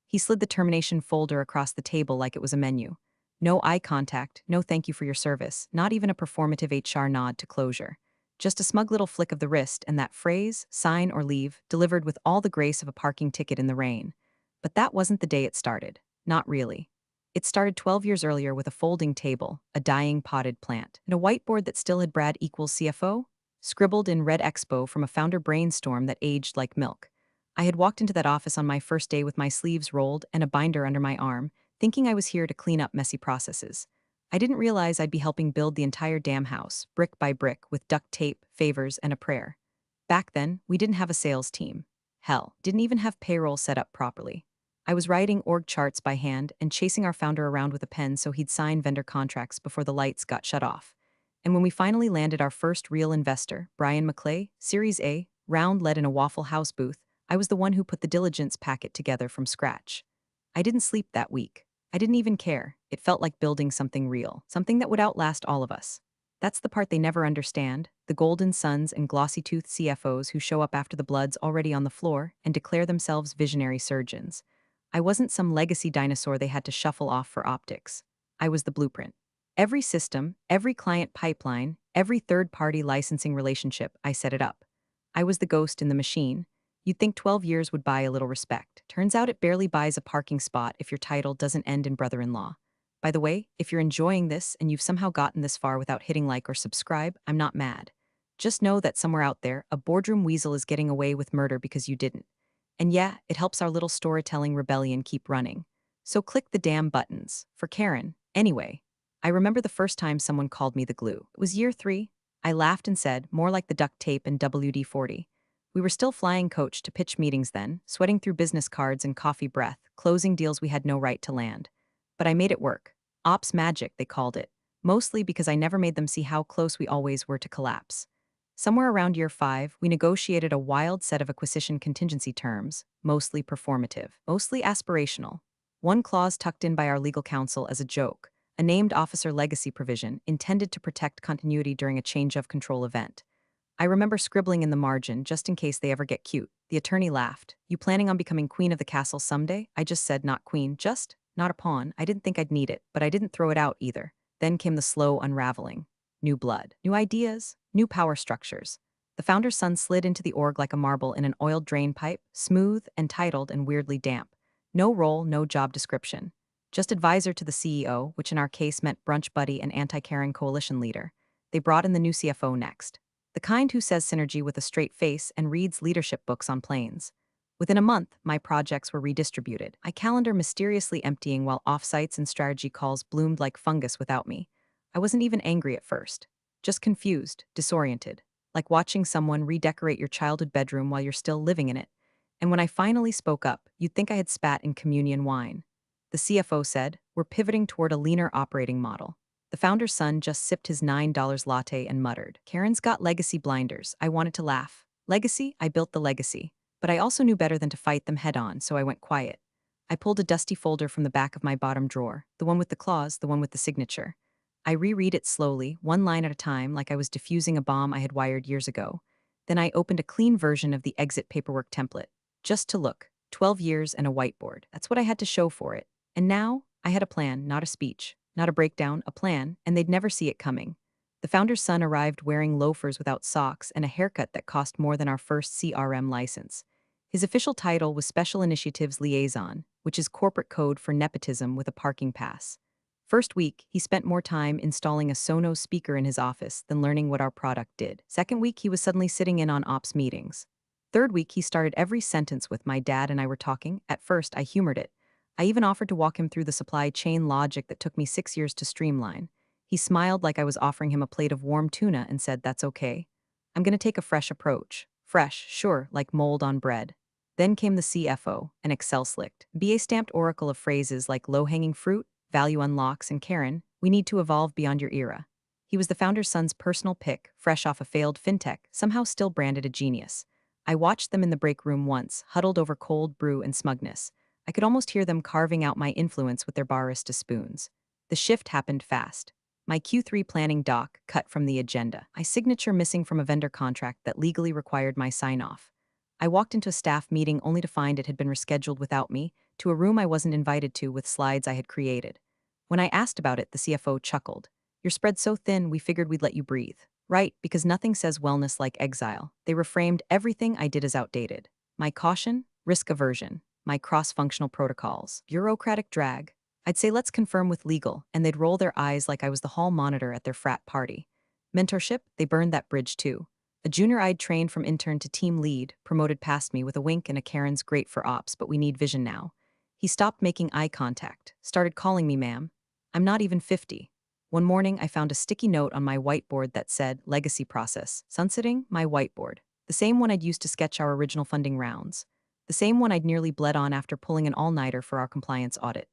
He slid the termination folder across the table like it was a menu. No eye contact, no thank you for your service, not even a performative HR nod to closure. Just a smug little flick of the wrist and that phrase, sign or leave, delivered with all the grace of a parking ticket in the rain. But that wasn't the day it started. Not really. It started 12 years earlier with a folding table, a dying potted plant, and a whiteboard that still had Brad equals CFO, scribbled in red expo from a founder brainstorm that aged like milk. I had walked into that office on my first day with my sleeves rolled and a binder under my arm, thinking I was here to clean up messy processes. I didn't realize I'd be helping build the entire damn house, brick by brick, with duct tape, favors, and a prayer. Back then, we didn't have a sales team. Hell, didn't even have payroll set up properly. I was writing org charts by hand and chasing our founder around with a pen so he'd sign vendor contracts before the lights got shut off. And when we finally landed our first real investor, Brian McClay, Series A, round led in a Waffle House booth, I was the one who put the diligence packet together from scratch. I didn't sleep that week. I didn't even care. It felt like building something real, something that would outlast all of us. That's the part they never understand, the golden suns and glossy-toothed CFOs who show up after the blood's already on the floor and declare themselves visionary surgeons. I wasn't some legacy dinosaur they had to shuffle off for optics. I was the blueprint. Every system, every client pipeline, every third-party licensing relationship, I set it up. I was the ghost in the machine. You'd think 12 years would buy a little respect. Turns out it barely buys a parking spot if your title doesn't end in brother-in-law. By the way, if you're enjoying this and you've somehow gotten this far without hitting like or subscribe, I'm not mad. Just know that somewhere out there, a boardroom weasel is getting away with murder because you didn't. And yeah, it helps our little storytelling rebellion keep running. So click the damn buttons. For Karen, anyway. I remember the first time someone called me the glue. It was year 3. I laughed and said, more like the duct tape in WD-40. We were still flying coach to pitch meetings then, sweating through business cards and coffee breath, closing deals we had no right to land. But I made it work. Ops magic, they called it. Mostly because I never made them see how close we always were to collapse. Somewhere around year 5, we negotiated a wild set of acquisition contingency terms, mostly performative, mostly aspirational. One clause tucked in by our legal counsel as a joke, a named officer legacy provision intended to protect continuity during a change of control event. I remember scribbling in the margin just in case they ever get cute. The attorney laughed. You planning on becoming queen of the castle someday? I just said not queen, just not a pawn. I didn't think I'd need it, but I didn't throw it out either. Then came the slow unraveling. New blood, new ideas, new power structures. The founder's son slid into the org like a marble in an oiled drain pipe, smooth, entitled, and weirdly damp. No role, no job description. Just advisor to the CEO, which in our case meant brunch buddy and anti-Karen coalition leader. They brought in the new CFO next. The kind who says synergy with a straight face and reads leadership books on planes. Within a month, my projects were redistributed, my calendar mysteriously emptying while offsites and strategy calls bloomed like fungus without me. I wasn't even angry at first. Just confused, disoriented, like watching someone redecorate your childhood bedroom while you're still living in it. And when I finally spoke up, you'd think I had spat in communion wine. The CFO said, we're pivoting toward a leaner operating model. The founder's son just sipped his $9 latte and muttered, Karen's got legacy blinders. I wanted to laugh. Legacy? I built the legacy. But I also knew better than to fight them head on, so I went quiet. I pulled a dusty folder from the back of my bottom drawer, the one with the clause, the one with the signature. I reread it slowly, one line at a time, like I was defusing a bomb I had wired years ago. Then I opened a clean version of the exit paperwork template. Just to look. 12 years and a whiteboard. That's what I had to show for it. And now, I had a plan, not a speech, not a breakdown, a plan, and they'd never see it coming. The founder's son arrived wearing loafers without socks and a haircut that cost more than our first CRM license. His official title was Special Initiatives Liaison, which is corporate code for nepotism with a parking pass. First week, he spent more time installing a Sonos speaker in his office than learning what our product did. Second week, he was suddenly sitting in on ops meetings. Third week, he started every sentence with my dad and I were talking. At first, I humored it. I even offered to walk him through the supply chain logic that took me 6 years to streamline. He smiled like I was offering him a plate of warm tuna and said, that's okay. I'm going to take a fresh approach. Fresh, sure, like mold on bread. Then came the CFO, an Excel-slicked, BA-stamped oracle of phrases like low-hanging fruit, value unlocks, and Karen, we need to evolve beyond your era. He was the founder's son's personal pick, fresh off a failed fintech, somehow still branded a genius. I watched them in the break room once, huddled over cold brew and smugness. I could almost hear them carving out my influence with their barista spoons. The shift happened fast. My Q3 planning doc cut from the agenda, my signature missing from a vendor contract that legally required my sign-off. I walked into a staff meeting only to find it had been rescheduled without me, to a room I wasn't invited to with slides I had created. When I asked about it, the CFO chuckled. You're spread so thin, we figured we'd let you breathe. Right, because nothing says wellness like exile. They reframed everything I did as outdated. My caution, risk aversion. My cross-functional protocols, bureaucratic drag. I'd say let's confirm with legal, and they'd roll their eyes like I was the hall monitor at their frat party. Mentorship, they burned that bridge too. A junior I'd trained from intern to team lead, promoted past me with a wink and a Karen's great for ops, but we need vision now. He stopped making eye contact, started calling me ma'am. I'm not even 50. One morning, I found a sticky note on my whiteboard that said, Legacy Process, sunsetting my whiteboard. The same one I'd used to sketch our original funding rounds. The same one I'd nearly bled on after pulling an all-nighter for our compliance audit.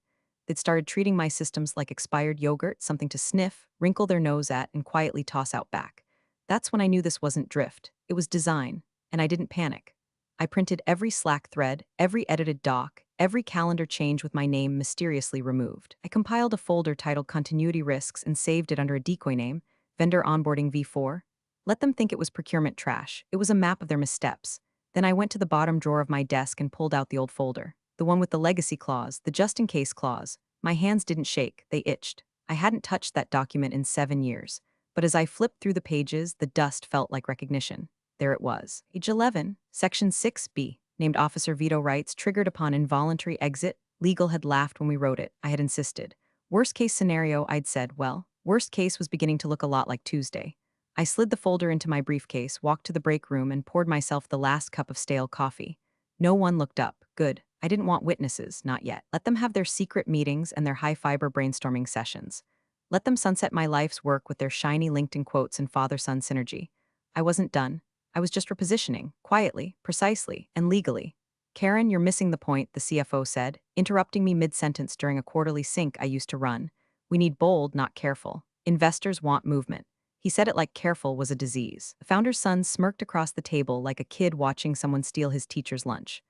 They'd started treating my systems like expired yogurt, something to sniff, wrinkle their nose at, and quietly toss out back. That's when I knew this wasn't drift. It was design, and I didn't panic. I printed every Slack thread, every edited doc, every calendar change with my name mysteriously removed. I compiled a folder titled Continuity Risks and saved it under a decoy name, Vendor Onboarding V4. Let them think it was procurement trash. It was a map of their missteps. Then I went to the bottom drawer of my desk and pulled out the old folder. The one with the legacy clause, the just-in-case clause. My hands didn't shake, they itched. I hadn't touched that document in 7 years. But as I flipped through the pages, the dust felt like recognition. There it was. Page 11, Section 6B, named Officer Veto rights triggered upon involuntary exit. Legal had laughed when we wrote it. I had insisted. Worst case scenario, I'd said, well, worst case was beginning to look a lot like Tuesday. I slid the folder into my briefcase, walked to the break room, and poured myself the last cup of stale coffee. No one looked up. Good. I didn't want witnesses, not yet. Let them have their secret meetings and their high-fiber brainstorming sessions. Let them sunset my life's work with their shiny LinkedIn quotes and father-son synergy. I wasn't done. I was just repositioning, quietly, precisely, and legally. Karen, you're missing the point, the CFO said, interrupting me mid-sentence during a quarterly sync I used to run. We need bold, not careful. Investors want movement. He said it like careful was a disease. The founder's son smirked across the table like a kid watching someone steal his teacher's lunch.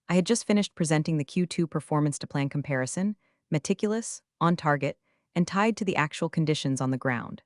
I had just finished presenting the Q2 performance to plan comparison, meticulous, on target, and tied to the actual conditions on the ground.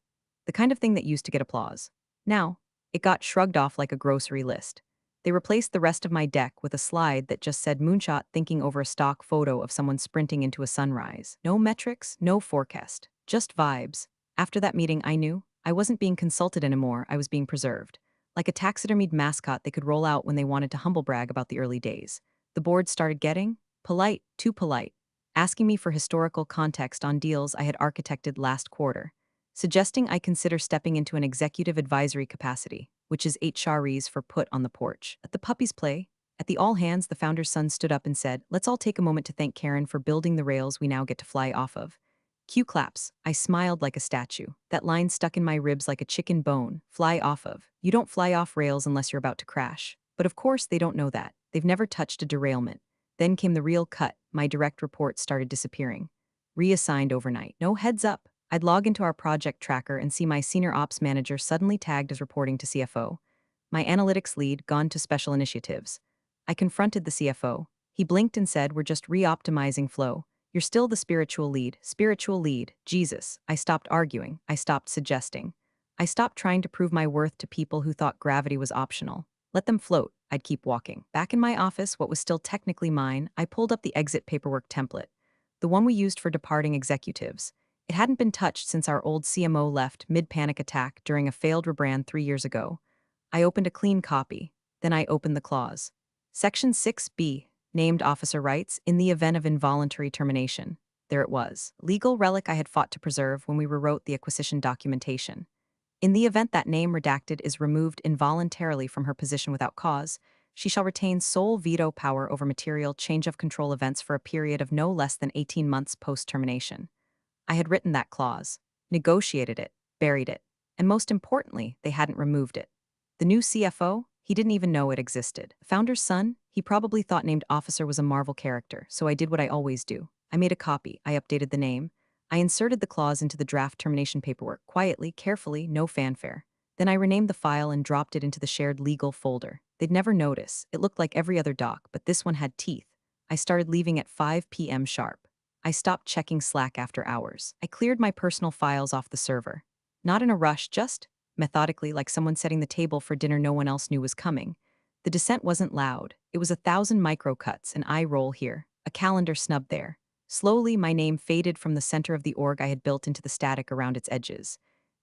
The kind of thing that used to get applause. Now, it got shrugged off like a grocery list. They replaced the rest of my deck with a slide that just said moonshot thinking over a stock photo of someone sprinting into a sunrise. No metrics, no forecast, just vibes. After that meeting, I knew I wasn't being consulted anymore, I was being preserved. Like a taxidermied mascot they could roll out when they wanted to humble brag about the early days. The board started getting polite, too polite, asking me for historical context on deals I had architected last quarter, suggesting I consider stepping into an executive advisory capacity, which is HREs for put on the porch. At the puppies play, at the all hands, the founder's son stood up and said, let's all take a moment to thank Karen for building the rails we now get to fly off of. Cue claps. I smiled like a statue. That line stuck in my ribs like a chicken bone. Fly off of. You don't fly off rails unless you're about to crash. But of course they don't know that. They've never touched a derailment. Then came the real cut. My direct reports started disappearing. Reassigned overnight. No heads up. I'd log into our project tracker and see my senior ops manager suddenly tagged as reporting to CFO. My analytics lead gone to special initiatives. I confronted the CFO. He blinked and said, we're just re-optimizing flow. You're still the spiritual lead. Spiritual lead. Jesus. I stopped arguing. I stopped suggesting. I stopped trying to prove my worth to people who thought gravity was optional. Let them float. I'd keep walking. Back in my office, what was still technically mine, I pulled up the exit paperwork template. The one we used for departing executives. It hadn't been touched since our old CMO left mid-panic attack during a failed rebrand 3 years ago. I opened a clean copy. Then I opened the clause. Section 6B. Named officer rights in the event of involuntary termination. There it was, legal relic I had fought to preserve when we rewrote the acquisition documentation. In the event that name redacted is removed involuntarily from her position without cause, she shall retain sole veto power over material change of control events for a period of no less than 18 months post-termination. I had written that clause, negotiated it, buried it, and most importantly, they hadn't removed it. The new CFO? He didn't even know it existed. Founder's son? He probably thought named officer was a Marvel character, so I did what I always do. I made a copy, I updated the name. I inserted the clause into the draft termination paperwork, quietly, carefully, no fanfare. Then I renamed the file and dropped it into the shared legal folder. They'd never notice. It looked like every other doc, but this one had teeth. I started leaving at 5 p.m. sharp. I stopped checking Slack after hours. I cleared my personal files off the server. Not in a rush, just methodically, like someone setting the table for dinner no one else knew was coming. The descent wasn't loud. It was 1,000 micro cuts, an eye roll here, a calendar snub there. Slowly, my name faded from the center of the org I had built into the static around its edges.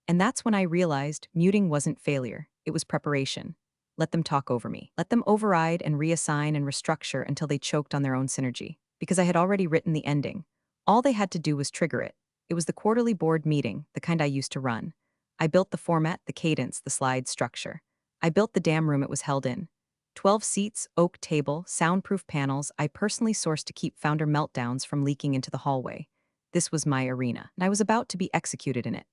And that's when I realized muting wasn't failure, it was preparation. Let them talk over me. Let them override and reassign and restructure until they choked on their own synergy. Because I had already written the ending. All they had to do was trigger it. It was the quarterly board meeting, the kind I used to run. I built the format, the cadence, the slide structure. I built the damn room it was held in. 12 seats, oak table, soundproof panels I personally sourced to keep founder meltdowns from leaking into the hallway. This was my arena, and I was about to be executed in it.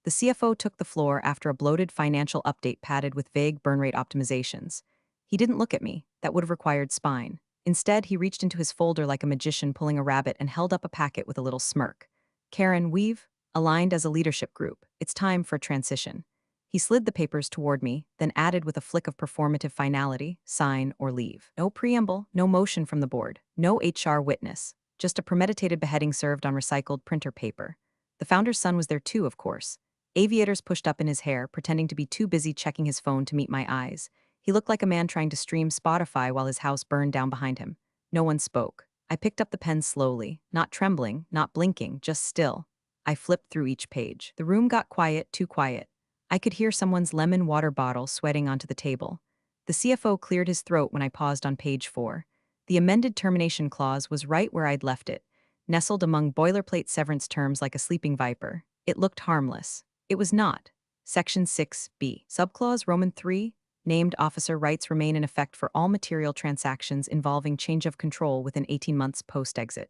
The CFO took the floor after a bloated financial update padded with vague burn rate optimizations. He didn't look at me. That would have required spine. Instead, he reached into his folder like a magician pulling a rabbit and held up a packet with a little smirk. Karen, we've aligned as a leadership group. It's time for a transition. He slid the papers toward me, then added with a flick of performative finality, sign or leave. No preamble, no motion from the board, no HR witness, just a premeditated beheading served on recycled printer paper. The founder's son was there too, of course. Aviators pushed up in his hair, pretending to be too busy checking his phone to meet my eyes. He looked like a man trying to stream Spotify while his house burned down behind him. No one spoke. I picked up the pen slowly, not trembling, not blinking, just still. I flipped through each page. The room got quiet, too quiet. I could hear someone's lemon water bottle sweating onto the table. The CFO cleared his throat when I paused on page 4. The amended termination clause was right where I'd left it, nestled among boilerplate severance terms like a sleeping viper. It looked harmless. It was not. Section 6b. Subclause Roman 3. Named officer rights remain in effect for all material transactions involving change of control within 18 months post-exit.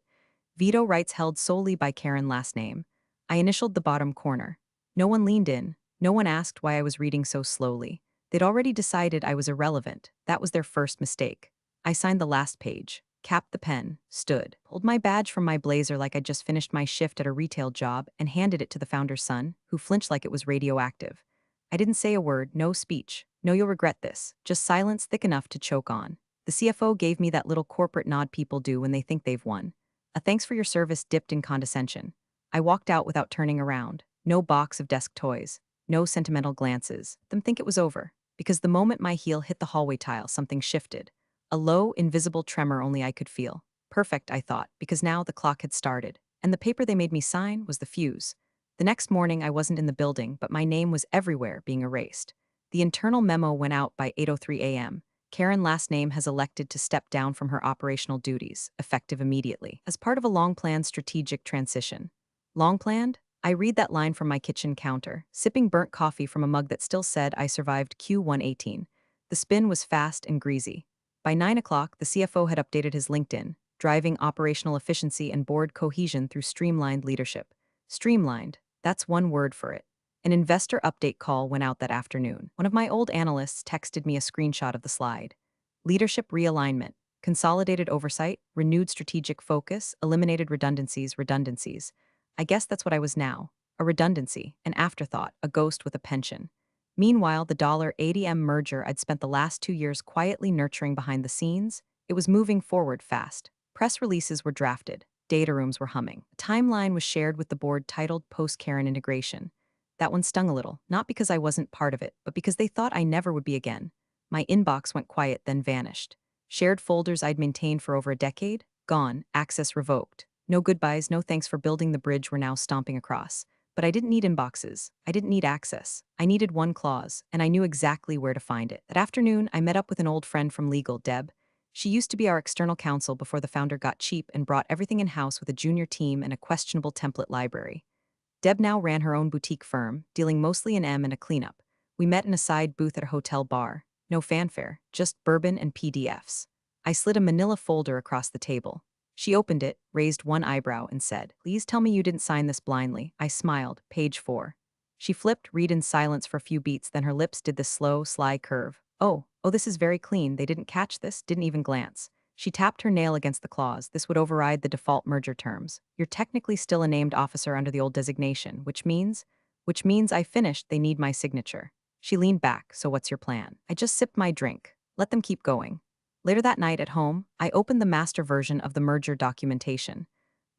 Veto rights held solely by Karen last name. I initialed the bottom corner. No one leaned in. No one asked why I was reading so slowly. They'd already decided I was irrelevant. That was their first mistake. I signed the last page, capped the pen, stood, pulled my badge from my blazer like I'd just finished my shift at a retail job, and handed it to the founder's son, who flinched like it was radioactive. I didn't say a word, no speech. No, you'll regret this. Just silence thick enough to choke on. The CFO gave me that little corporate nod people do when they think they've won. A thanks for your service dipped in condescension. I walked out without turning around. No box of desk toys. No sentimental glances. Them think it was over. Because the moment my heel hit the hallway tile, something shifted. A low, invisible tremor only I could feel. Perfect, I thought, because now the clock had started. And the paper they made me sign was the fuse. The next morning, I wasn't in the building, but my name was everywhere being erased. The internal memo went out by 8:03 a.m. Karen last name has elected to step down from her operational duties, effective immediately, as part of a long-planned strategic transition. Long-planned? I read that line from my kitchen counter, sipping burnt coffee from a mug that still said I survived Q118. The spin was fast and greasy. By 9 o'clock, the CFO had updated his LinkedIn, driving operational efficiency and board cohesion through streamlined leadership. Streamlined, that's one word for it. An investor update call went out that afternoon. One of my old analysts texted me a screenshot of the slide. Leadership realignment, consolidated oversight, renewed strategic focus, eliminated redundancies. I guess that's what I was now. A redundancy, an afterthought, a ghost with a pension. Meanwhile, the $80M merger I'd spent the last 2 years quietly nurturing behind the scenes, it was moving forward fast. Press releases were drafted. Data rooms were humming. A timeline was shared with the board titled Post-Karen Integration. That one stung a little, not because I wasn't part of it, but because they thought I never would be again. My inbox went quiet, then vanished. Shared folders I'd maintained for over a decade? Gone, access revoked. No goodbyes, no thanks for building the bridge we're now stomping across. But I didn't need inboxes. I didn't need access. I needed one clause, and I knew exactly where to find it. That afternoon, I met up with an old friend from legal, Deb. She used to be our external counsel before the founder got cheap and brought everything in-house with a junior team and a questionable template library. Deb now ran her own boutique firm, dealing mostly in M and a cleanup. We met in a side booth at a hotel bar. No fanfare, just bourbon and PDFs. I slid a manila folder across the table. She opened it, raised one eyebrow, and said, "Please tell me you didn't sign this blindly." I smiled. Page 4. She flipped, read in silence for a few beats, then her lips did the slow, sly curve. Oh, this is very clean. They didn't catch this, didn't even glance. She tapped her nail against the clause. This would override the default merger terms. You're technically still a named officer under the old designation, which means I finished, they need my signature. She leaned back. So what's your plan? I just sipped my drink. Let them keep going. Later that night at home, I opened the master version of the merger documentation.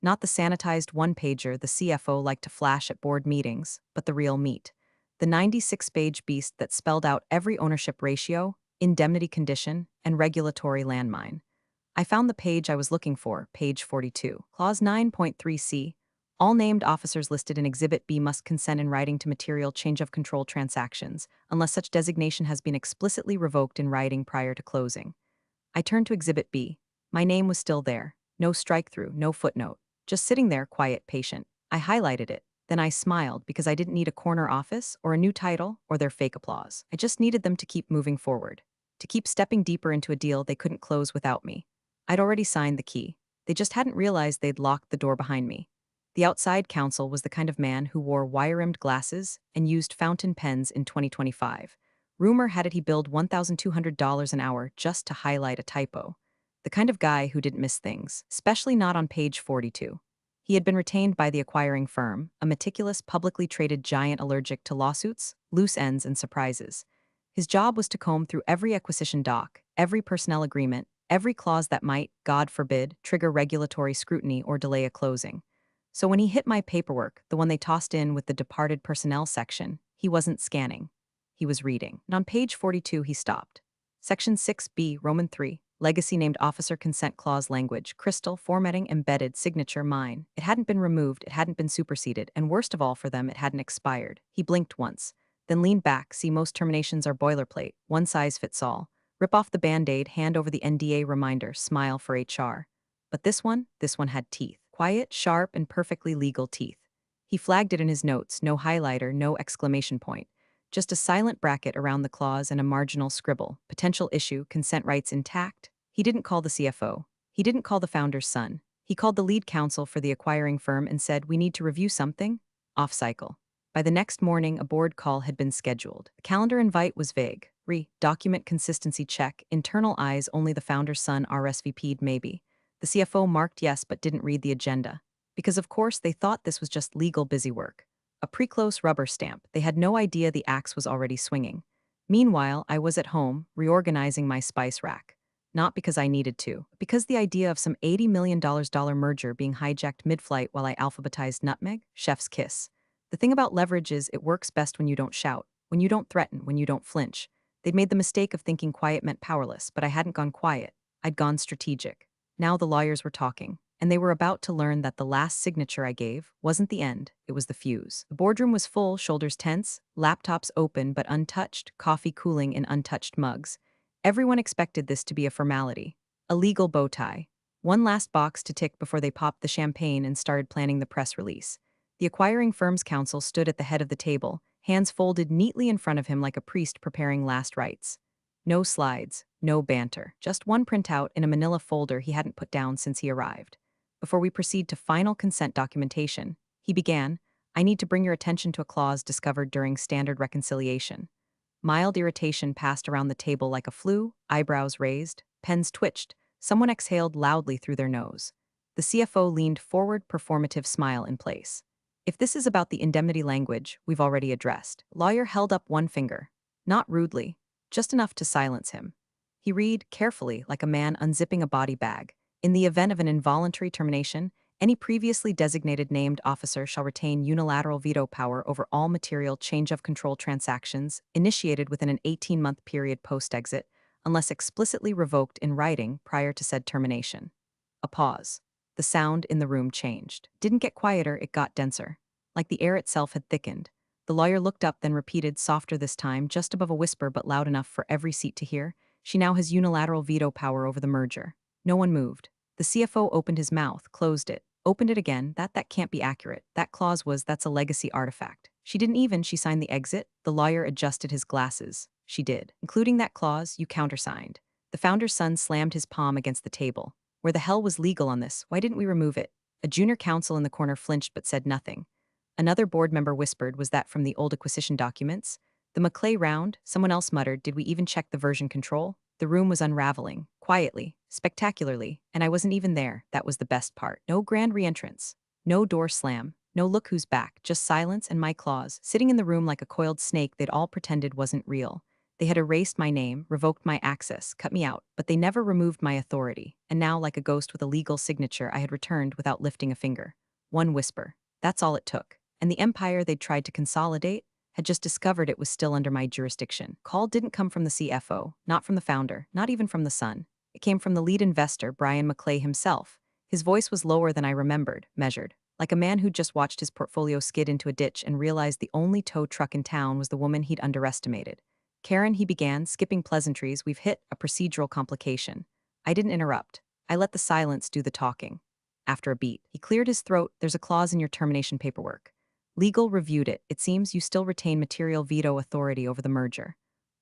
Not the sanitized one-pager the CFO liked to flash at board meetings, but the real meat. The 96-page beast that spelled out every ownership ratio, indemnity condition, and regulatory landmine. I found the page I was looking for, page 42. Clause 9.3c. All named officers listed in Exhibit B must consent in writing to material change of control transactions, unless such designation has been explicitly revoked in writing prior to closing. I turned to Exhibit B. My name was still there. No strike-through, no footnote. Just sitting there, quiet, patient. I highlighted it. Then I smiled because I didn't need a corner office or a new title or their fake applause. I just needed them to keep moving forward, to keep stepping deeper into a deal they couldn't close without me. I'd already signed the key. They just hadn't realized they'd locked the door behind me. The outside counsel was the kind of man who wore wire-rimmed glasses and used fountain pens in 2025. Rumor had it he billed $1,200 an hour just to highlight a typo. The kind of guy who didn't miss things, especially not on page 42. He had been retained by the acquiring firm, a meticulous, publicly traded giant allergic to lawsuits, loose ends, and surprises. His job was to comb through every acquisition doc, every personnel agreement, every clause that might, God forbid, trigger regulatory scrutiny or delay a closing. So when he hit my paperwork, the one they tossed in with the departed personnel section, he wasn't scanning. He was reading. And on page 42, he stopped. Section 6B, Roman 3, Legacy named officer consent clause language, crystal, formatting, embedded, signature, mine. It hadn't been removed, it hadn't been superseded, and worst of all for them, it hadn't expired. He blinked once, then leaned back. See, most terminations are boilerplate, one size fits all. Rip off the Band-Aid, hand over the NDA reminder, smile for HR. But this one had teeth. Quiet, sharp, and perfectly legal teeth. He flagged it in his notes, no highlighter, no exclamation point. Just a silent bracket around the clause and a marginal scribble. Potential issue, consent rights intact. He didn't call the CFO. He didn't call the founder's son. He called the lead counsel for the acquiring firm and said, "We need to review something." Off cycle. By the next morning, a board call had been scheduled. The calendar invite was vague. Document consistency check. Internal eyes, only the founder's son RSVP'd maybe. The CFO marked yes but didn't read the agenda. Because of course they thought this was just legal busy work. A pre-close rubber stamp. They had no idea the axe was already swinging. Meanwhile, I was at home, reorganizing my spice rack. Not because I needed to, but because the idea of some $80 million merger being hijacked mid-flight while I alphabetized nutmeg, chef's kiss. The thing about leverage is it works best when you don't shout, when you don't threaten, when you don't flinch. They'd made the mistake of thinking quiet meant powerless, but I hadn't gone quiet. I'd gone strategic. Now the lawyers were talking, and they were about to learn that the last signature I gave wasn't the end, it was the fuse. The boardroom was full, shoulders tense, laptops open but untouched, coffee cooling in untouched mugs. Everyone expected this to be a formality, a legal bow tie. One last box to tick before they popped the champagne and started planning the press release. The acquiring firm's counsel stood at the head of the table, hands folded neatly in front of him like a priest preparing last rites. No slides, no banter, just one printout in a manila folder he hadn't put down since he arrived. Before we proceed to final consent documentation, he began, "I need to bring your attention to a clause discovered during standard reconciliation." Mild irritation passed around the table like a flu, eyebrows raised, pens twitched, someone exhaled loudly through their nose. The CFO leaned forward, performative smile in place. "If this is about the indemnity language we've already addressed." Lawyer held up one finger. Not rudely, just enough to silence him. He read carefully, like a man unzipping a body bag. "In the event of an involuntary termination, any previously designated named officer shall retain unilateral veto power over all material change of control transactions initiated within an 18-month period post-exit, unless explicitly revoked in writing prior to said termination." A pause. The sound in the room changed. Didn't get quieter, it got denser. Like the air itself had thickened. The lawyer looked up, then repeated, softer this time, just above a whisper but loud enough for every seat to hear, "She now has unilateral veto power over the merger." No one moved. The CFO opened his mouth, closed it, opened it again. That can't be accurate. That clause that's a legacy artifact. She signed the exit. The lawyer adjusted his glasses. She did. "Including that clause, you countersigned." The founder's son slammed his palm against the table. "Where the hell was legal on this? Why didn't we remove it?" A junior counsel in the corner flinched but said nothing. Another board member whispered, "Was that from the old acquisition documents?" The Maclay round, someone else muttered, "Did we even check the version control?" The room was unraveling, quietly, spectacularly, and I wasn't even there. That was the best part. No grand reentrance. No door slam. No look who's back. Just silence and my claws, sitting in the room like a coiled snake they'd all pretended wasn't real. They had erased my name, revoked my access, cut me out, but they never removed my authority. And now, like a ghost with a legal signature, I had returned without lifting a finger. One whisper. That's all it took. And the empire they'd tried to consolidate had just discovered it was still under my jurisdiction. Call didn't come from the CFO, not from the founder, not even from the son. It came from the lead investor, Brian McClay himself. His voice was lower than I measured, like a man who'd just watched his portfolio skid into a ditch and realized the only tow truck in town was the woman he'd underestimated. Karen, he began, skipping pleasantries, we've hit a procedural complication. I didn't interrupt. I let the silence do the talking. After a beat, he cleared his throat. There's a clause in your termination paperwork. Legal reviewed it. It seems you still retain material veto authority over the merger.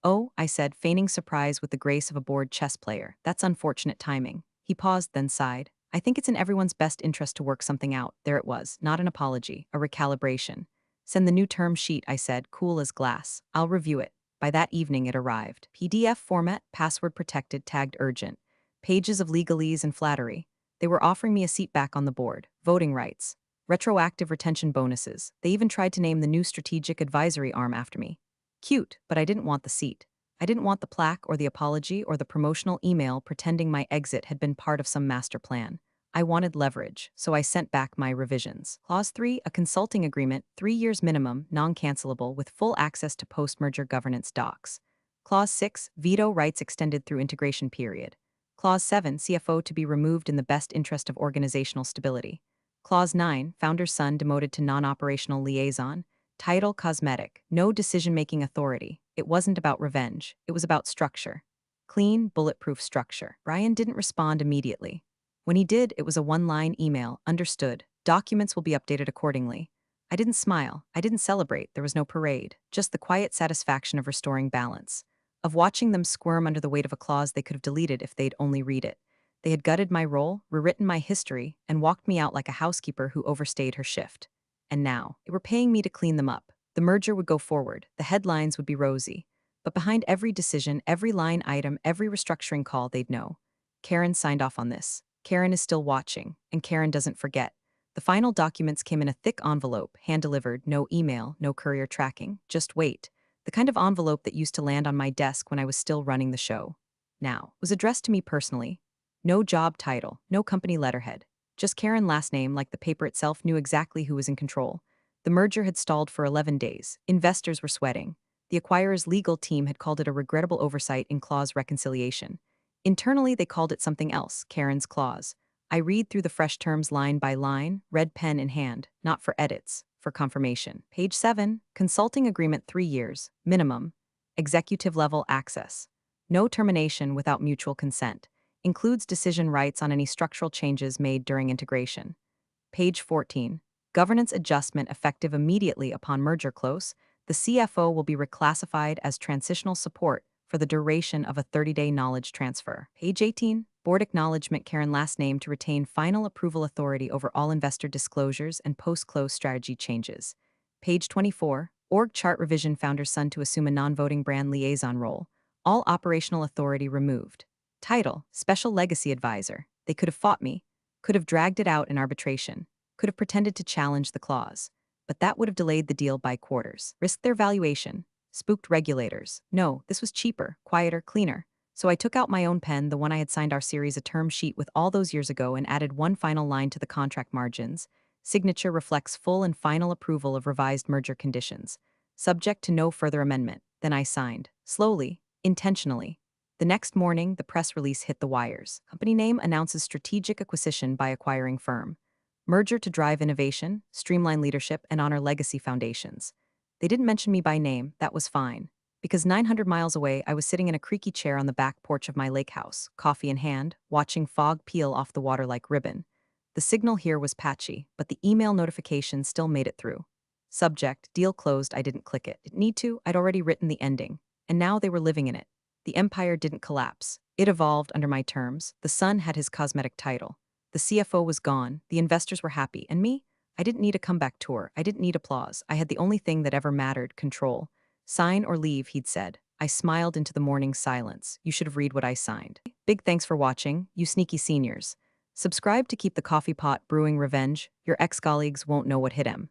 Oh, I said, feigning surprise with the grace of a bored chess player. That's unfortunate timing. He paused, then sighed. I think it's in everyone's best interest to work something out. There it was, not an apology, a recalibration. Send the new term sheet, I said, cool as glass. I'll review it. By that evening it arrived. PDF format, password protected, tagged urgent. Pages of legalese and flattery. They were offering me a seat back on the board, voting rights, retroactive retention bonuses. They even tried to name the new strategic advisory arm after me. Cute, but I didn't want the seat. I didn't want the plaque or the apology or the promotional email pretending my exit had been part of some master plan. I wanted leverage, so I sent back my revisions. Clause 3, a consulting agreement, 3 years minimum, non-cancelable, with full access to post-merger governance docs. Clause 6, veto rights extended through integration period. Clause 7, CFO to be removed in the best interest of organizational stability. Clause 9, founder's son demoted to non-operational liaison. Title cosmetic, no decision-making authority. It wasn't about revenge, it was about structure. Clean, bulletproof structure. Brian didn't respond immediately. When he did, it was a one-line email, understood. Documents will be updated accordingly. I didn't smile, I didn't celebrate, there was no parade, just the quiet satisfaction of restoring balance. Of watching them squirm under the weight of a clause they could have deleted if they'd only read it. They had gutted my role, rewritten my history, and walked me out like a housekeeper who overstayed her shift. And now, they were paying me to clean them up. The merger would go forward, the headlines would be rosy. But behind every decision, every line item, every restructuring call, they'd know. Karen signed off on this. Karen is still watching, and Karen doesn't forget. The final documents came in a thick envelope, hand-delivered, no email, no courier tracking, just wait. The kind of envelope that used to land on my desk when I was still running the show. Now, was addressed to me personally. No job title, no company letterhead. Just Karen last name, like the paper itself knew exactly who was in control. The merger had stalled for 11 days. Investors were sweating. The acquirer's legal team had called it a regrettable oversight in clause reconciliation. Internally, they called it something else, Karen's clause. I read through the fresh terms line by line, red pen in hand, not for edits, for confirmation. Page 7, consulting agreement 3 years, minimum, executive level access. No termination without mutual consent. Includes decision rights on any structural changes made during integration. Page 14. Governance adjustment effective immediately upon merger close. The CFO will be reclassified as transitional support for the duration of a 30-day knowledge transfer. Page 18. Board acknowledgement Karen last name to retain final approval authority over all investor disclosures and post-close strategy changes. Page 24. Org chart revision founder's son to assume a non-voting brand liaison role. All operational authority removed. Title, Special Legacy Advisor. They could have fought me, could have dragged it out in arbitration, could have pretended to challenge the clause. But that would have delayed the deal by quarters, risked their valuation, spooked regulators. No, this was cheaper, quieter, cleaner. So I took out my own pen, the one I had signed our series a term sheet with all those years ago, and added one final line to the contract margins. Signature reflects full and final approval of revised merger conditions. Subject to no further amendment. Then I signed. Slowly, intentionally. The next morning, the press release hit the wires. Company name announces strategic acquisition by acquiring firm. Merger to drive innovation, streamline leadership, and honor legacy foundations. They didn't mention me by name, that was fine. Because 900 miles away, I was sitting in a creaky chair on the back porch of my lake house, coffee in hand, watching fog peel off the water like ribbon. The signal here was patchy, but the email notification still made it through. Subject, deal closed, I didn't click it. Didn't need to, I'd already written the ending. And now they were living in it. The empire didn't collapse. It evolved under my terms. The son had his cosmetic title. The CFO was gone. The investors were happy. And me? I didn't need a comeback tour. I didn't need applause. I had the only thing that ever mattered, control. Sign or leave, he'd said. I smiled into the morning silence. You should have read what I signed. Big thanks for watching, you sneaky seniors. Subscribe to keep the coffee pot brewing revenge. Your ex-colleagues won't know what hit him.